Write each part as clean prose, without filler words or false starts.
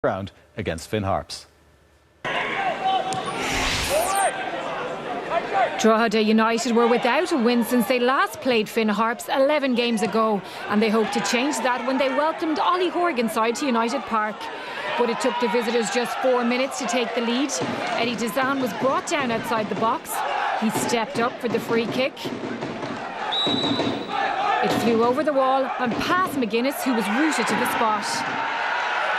round against Finn Harps. Drogheda United were without a win since they last played Finn Harps 11 games ago, and they hope to change that when they welcomed Ollie Horgan's side to United Park. But it took the visitors just 4 minutes to take the lead. Eddie Dizan was brought down outside the box. He stepped up for the free kick. It flew over the wall and past McGuinness, who was rooted to the spot.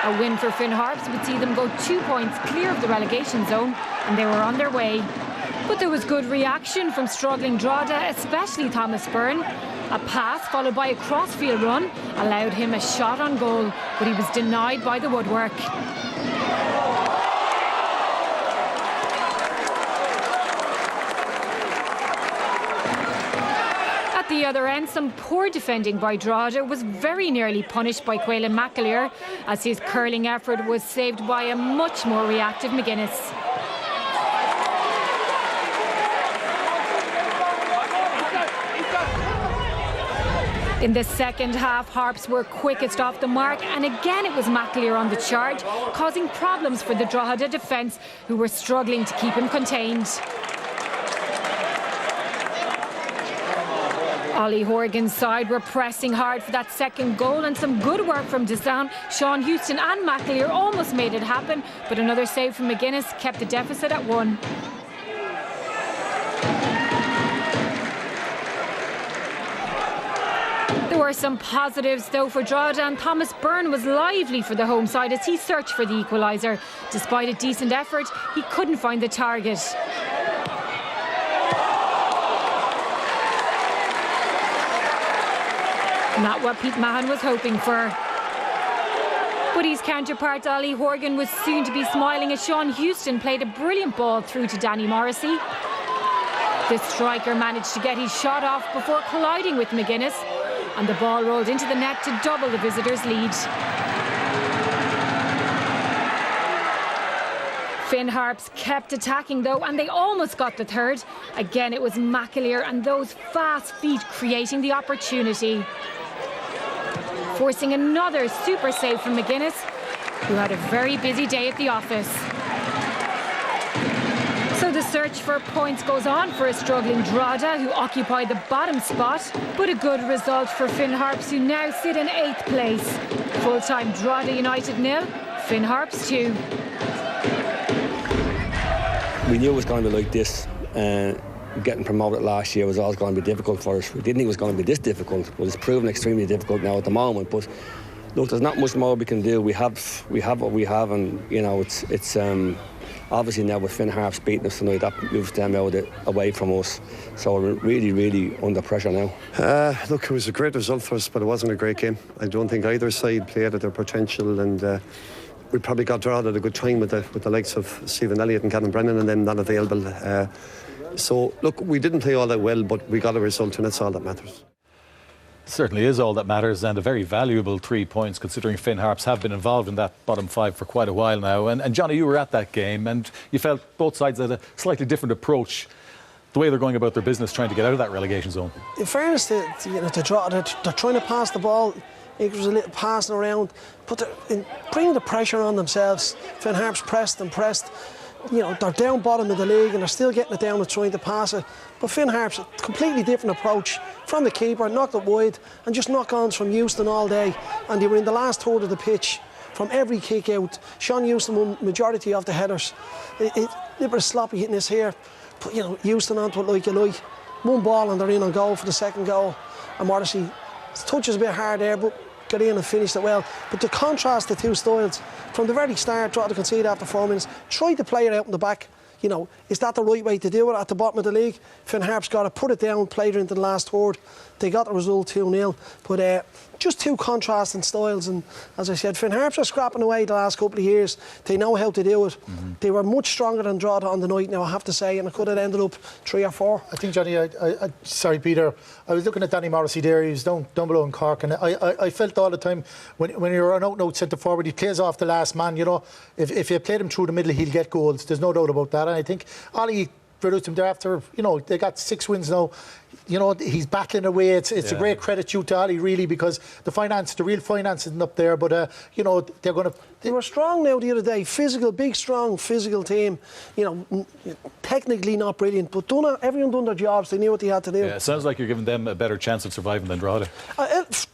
A win for Finn Harps would see them go 2 points clear of the relegation zone, and they were on their way. But there was good reaction from struggling Drogheda, especially Thomas Byrne. A pass followed by a crossfield run allowed him a shot on goal, but he was denied by the woodwork. At the other end, some poor defending by Drogheda was very nearly punished by Caolan McAleer, as his curling effort was saved by a much more reactive McGuinness. In the second half, Harps were quickest off the mark, and again it was McAleer on the charge, causing problems for the Drogheda defence, who were struggling to keep him contained. Ollie Horgan's side were pressing hard for that second goal, and some good work from Dizan, Sean Houston and McAleer almost made it happen, but another save from McGuinness kept the deficit at 1. There were some positives though for Drogheda, and Thomas Byrne was lively for the home side as he searched for the equaliser. Despite a decent effort, he couldn't find the target. Not what Pete Mahan was hoping for. But his counterpart Ollie Horgan was soon to be smiling as Sean Houston played a brilliant ball through to Danny Morrissey. The striker managed to get his shot off before colliding with McGuinness, and the ball rolled into the net to double the visitors' lead. Finn Harps kept attacking though, and they almost got the third. Again it was McAleer and those fast feet creating the opportunity. Forcing another super save from McGuinness, who had a very busy day at the office. So the search for points goes on for a struggling Drogheda, who occupy the bottom spot, but a good result for Finn Harps, who now sit in 8th place. Full-time Drogheda United 0, Finn Harps 2. We knew it was going to be like this. Getting promoted last year was always going to be difficult for us. We didn't think it was going to be this difficult, but it's proven extremely difficult now at the moment. But look, there's not much more we can do. We have what we have, and you know it's obviously now with Finn Harps beating us tonight, that moves them out away from us. So we're really under pressure now. Look, it was a great result for us, but it wasn't a great game. I don't think either side played at their potential, and we probably got Drogheda at a good time with the likes of Stephen Elliott and Kevin Brennan and them not available. So look, we didn't play all that well, but we got a result, and that's all that matters. Certainly is all that matters, and a very valuable 3 points considering Finn Harps have been involved in that bottom 5 for quite a while now. And Johnny, you were at that game and you felt both sides had a slightly different approach, the way they're going about their business trying to get out of that relegation zone. In fairness to Drogheda, they're trying to pass the ball. It was a little passing around, but they're bringing the pressure on themselves. Finn Harps pressed and pressed. You know, they're down bottom of the league and they're still getting it down and trying to pass it. But Finn Harps, a completely different approach from the keeper, knocked it wide, and just knock-ons from Houston all day. And they were in the last third of the pitch from every kick out. Sean Houston won majority of the headers. It was sloppy hitting this here, but you know, Houston onto it like you like. One ball and they're in on goal for the second goal. And Morrissey touches a bit hard there, but got in and finished it well. But to contrast the two styles, from the very start, Drogheda conceded after 4 minutes, tried to play it out in the back. You know, is that the right way to do it at the bottom of the league? Finn Harps got it, put it down, played it into the last third. They got the result 2-0. But just two contrasting styles, and as I said, Finn Harps are scrapping away the last couple of years. They know how to do it. They were much stronger than Drogheda on the night now, I have to say, and it could have ended up 3 or 4. I think, Johnny, sorry Peter, I was looking at Danny Morrissey there. He was down below in Cork, and I felt all the time when you're an out-and-out centre forward, he plays off the last man. You know, if you played him through the middle, he'll get goals. There's no doubt about that. And I think Ollie produced him there after, you know, they got 6 wins now. You know, he's battling away. It's a great credit due to Ollie, really, because the real finance isn't up there. But, you know, they're going to They were strong now the other day. Physical, big, strong, physical team. You know, technically not brilliant, but everyone done their jobs. They knew what they had to do. Yeah, it sounds like you're giving them a better chance of surviving than Drogheda.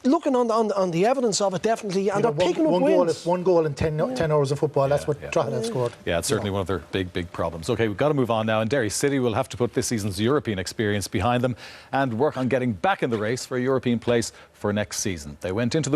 Looking on the evidence of it, definitely, and they're picking up wins. One goal in 10 hours of football. That's what Drogheda scored. Yeah, it's certainly one of their big problems. OK, we've got to move on now. And Derry City will have to put this season's European experience behind them and work on getting back in the race for a European place for next season. They went into the